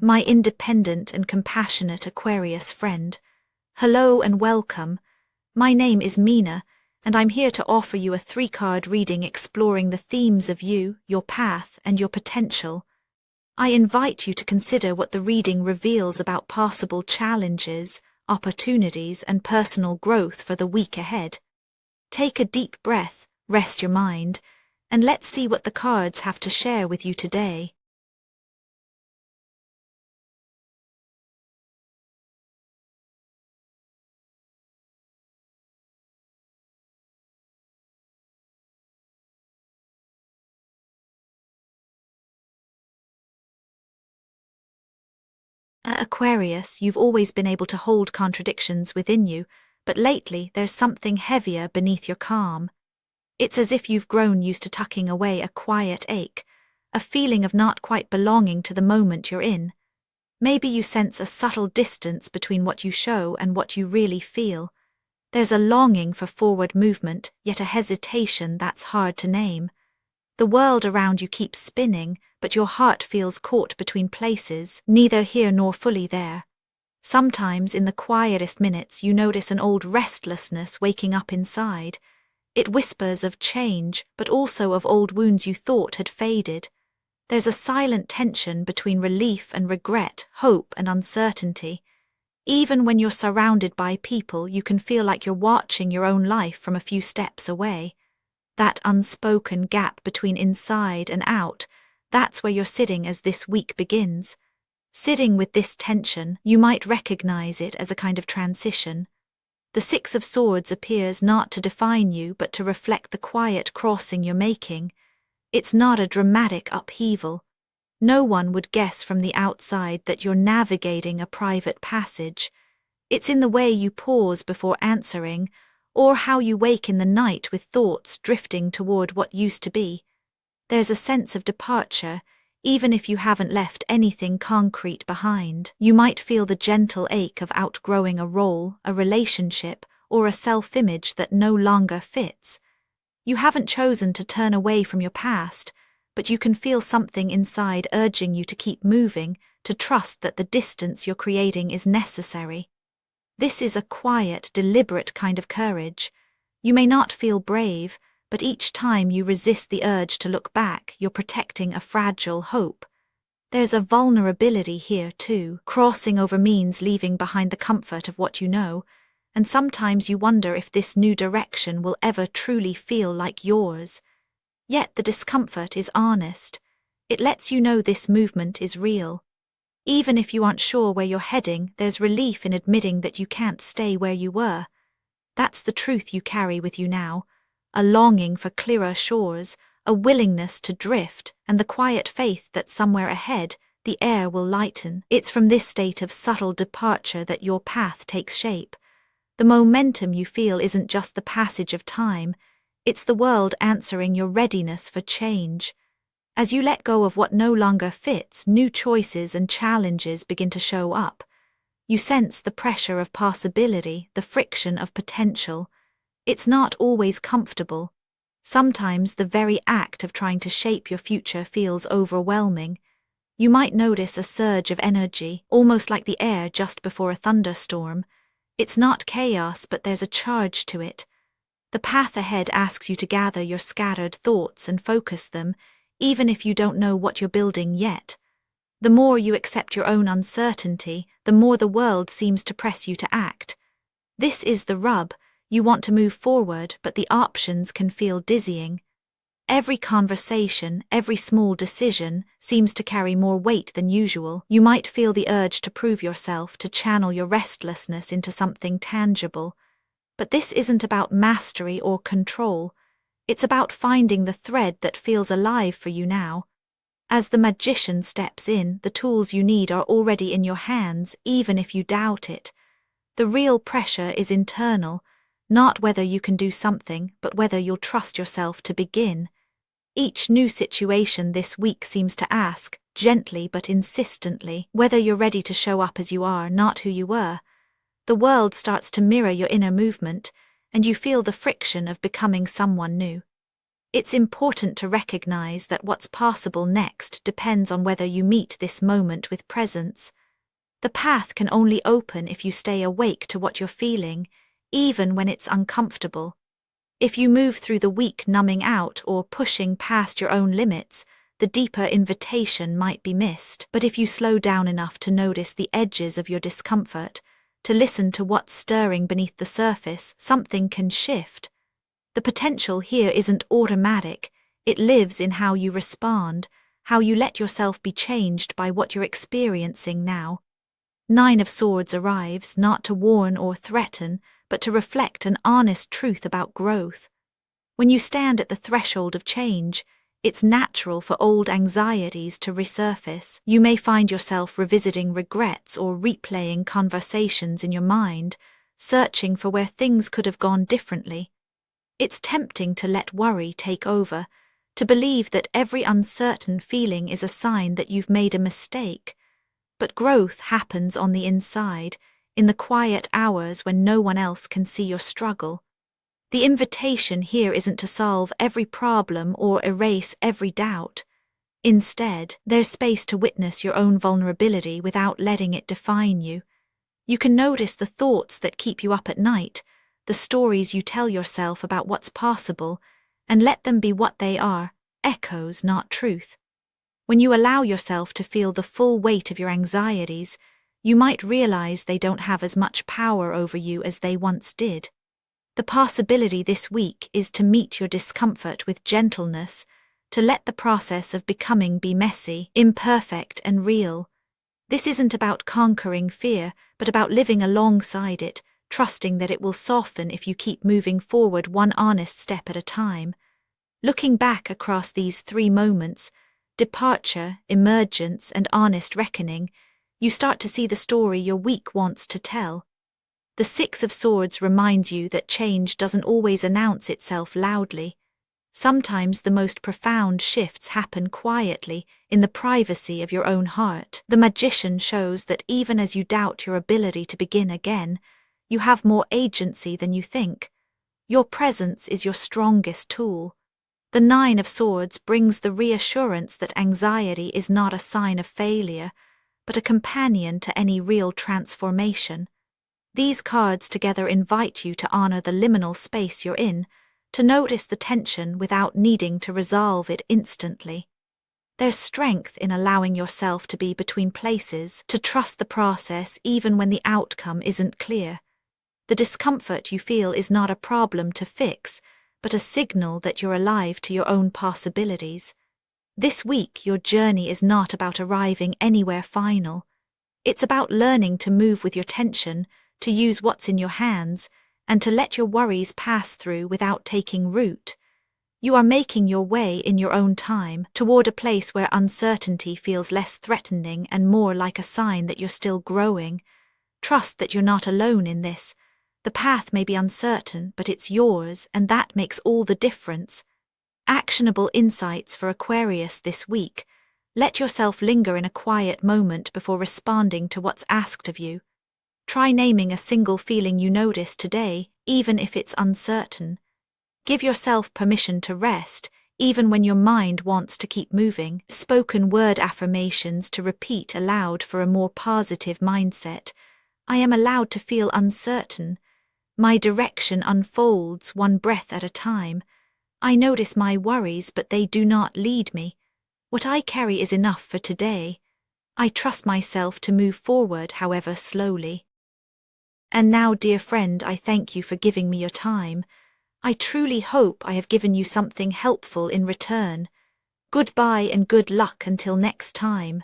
my independent and compassionate Aquarius friend. Hello and welcome. My name is Mina, and I'm here to offer you a 3-card reading exploring the themes of you, your path, and your potential. I invite you to consider what the reading reveals about possible challenges, opportunities, and personal growth for the week ahead. Take a deep breath, rest your mind, and let's see what the cards have to share with you today. At Aquarius, you've always been able to hold contradictions within you, but lately there's something heavier beneath your calm. It's as if you've grown used to tucking away a quiet ache, a feeling of not quite belonging to the moment you're in. Maybe you sense a subtle distance between what you show and what you really feel. There's a longing for forward movement, yet a hesitation that's hard to name. The world around you keeps spinning, but your heart feels caught between places, neither here nor fully there. Sometimes in the quietest minutes you notice an old restlessness waking up inside. It whispers of change, but also of old wounds you thought had faded. There's a silent tension between relief and regret, hope and uncertainty. Even when you're surrounded by people, you can feel like you're watching your own life from a few steps away. That unspoken gap between inside and out, that's where you're sitting as this week begins. Sitting with this tension, you might recognize it as a kind of transition. The 6 of Swords appears not to define you, but to reflect the quiet crossing you're making. It's not a dramatic upheaval. No one would guess from the outside that you're navigating a private passage. It's in the way you pause before answering, or how you wake in the night with thoughts drifting toward what used to be. There's a sense of departure, even if you haven't left anything concrete behind. You might feel the gentle ache of outgrowing a role, a relationship, or a self-image that no longer fits. You haven't chosen to turn away from your past, but you can feel something inside urging you to keep moving, to trust that the distance you're creating is necessary. This is a quiet, deliberate kind of courage. You may not feel brave, but each time you resist the urge to look back, you're protecting a fragile hope. There's a vulnerability here too. Crossing over means leaving behind the comfort of what you know, and sometimes you wonder if this new direction will ever truly feel like yours. Yet the discomfort is honest. It lets you know this movement is real. Even if you aren't sure where you're heading, there's relief in admitting that you can't stay where you were. That's the truth you carry with you now, a longing for clearer shores, a willingness to drift, and the quiet faith that somewhere ahead, the air will lighten. It's from this state of subtle departure that your path takes shape. The momentum you feel isn't just the passage of time, it's the world answering your readiness for change. As you let go of what no longer fits, new choices and challenges begin to show up. You sense the pressure of possibility, the friction of potential. It's not always comfortable. Sometimes the very act of trying to shape your future feels overwhelming. You might notice a surge of energy, almost like the air just before a thunderstorm. It's not chaos, but there's a charge to it. The path ahead asks you to gather your scattered thoughts and focus them, even if you don't know what you're building yet. The more you accept your own uncertainty, the more the world seems to press you to act. This is the rub. You want to move forward, but the options can feel dizzying. Every conversation, every small decision seems to carry more weight than usual. You might feel the urge to prove yourself, to channel your restlessness into something tangible. But this isn't about mastery or control. It's about finding the thread that feels alive for you now. As the magician steps in, the tools you need are already in your hands, even if you doubt it. The real pressure is internal, not whether you can do something, but whether you'll trust yourself to begin. Each new situation this week seems to ask, gently but insistently, whether you're ready to show up as you are, not who you were. The world starts to mirror your inner movement, and you feel the friction of becoming someone new. It's important to recognize that what's possible next depends on whether you meet this moment with presence. The path can only open if you stay awake to what you're feeling, even when it's uncomfortable. If you move through the week numbing out or pushing past your own limits, the deeper invitation might be missed. But if you slow down enough to notice the edges of your discomfort, to listen to what's stirring beneath the surface, something can shift. The potential here isn't automatic, it lives in how you respond, how you let yourself be changed by what you're experiencing now. 9 of Swords arrives not to warn or threaten, but to reflect an honest truth about growth. When you stand at the threshold of change, it's natural for old anxieties to resurface. You may find yourself revisiting regrets or replaying conversations in your mind, searching for where things could have gone differently. It's tempting to let worry take over, to believe that every uncertain feeling is a sign that you've made a mistake. But growth happens on the inside, in the quiet hours when no one else can see your struggle. The invitation here isn't to solve every problem or erase every doubt. Instead, there's space to witness your own vulnerability without letting it define you. You can notice the thoughts that keep you up at night, the stories you tell yourself about what's possible, and let them be what they are, echoes, not truth. When you allow yourself to feel the full weight of your anxieties, you might realize they don't have as much power over you as they once did. The possibility this week is to meet your discomfort with gentleness, to let the process of becoming be messy, imperfect, and real. This isn't about conquering fear, but about living alongside it, trusting that it will soften if you keep moving forward one honest step at a time. Looking back across these 3 moments, departure, emergence, and honest reckoning, you start to see the story your week wants to tell. The 6 of Swords reminds you that change doesn't always announce itself loudly. Sometimes the most profound shifts happen quietly, in the privacy of your own heart. The Magician shows that even as you doubt your ability to begin again, you have more agency than you think. Your presence is your strongest tool. The 9 of Swords brings the reassurance that anxiety is not a sign of failure, but a companion to any real transformation. These cards together invite you to honor the liminal space you're in, to notice the tension without needing to resolve it instantly. There's strength in allowing yourself to be between places, to trust the process even when the outcome isn't clear. The discomfort you feel is not a problem to fix, but a signal that you're alive to your own possibilities. This week, your journey is not about arriving anywhere final. It's about learning to move with your tension, to use what's in your hands, and to let your worries pass through without taking root. You are making your way in your own time toward a place where uncertainty feels less threatening and more like a sign that you're still growing. Trust that you're not alone in this. The path may be uncertain, but it's yours, and that makes all the difference. Actionable insights for Aquarius this week. Let yourself linger in a quiet moment before responding to what's asked of you. Try naming a single feeling you notice today, even if it's uncertain. Give yourself permission to rest, even when your mind wants to keep moving. Spoken word affirmations to repeat aloud for a more positive mindset. I am allowed to feel uncertain. My direction unfolds one breath at a time. I notice my worries, but they do not lead me. What I carry is enough for today. I trust myself to move forward, however slowly. And now, dear friend, I thank you for giving me your time. I truly hope I have given you something helpful in return. Goodbye and good luck until next time.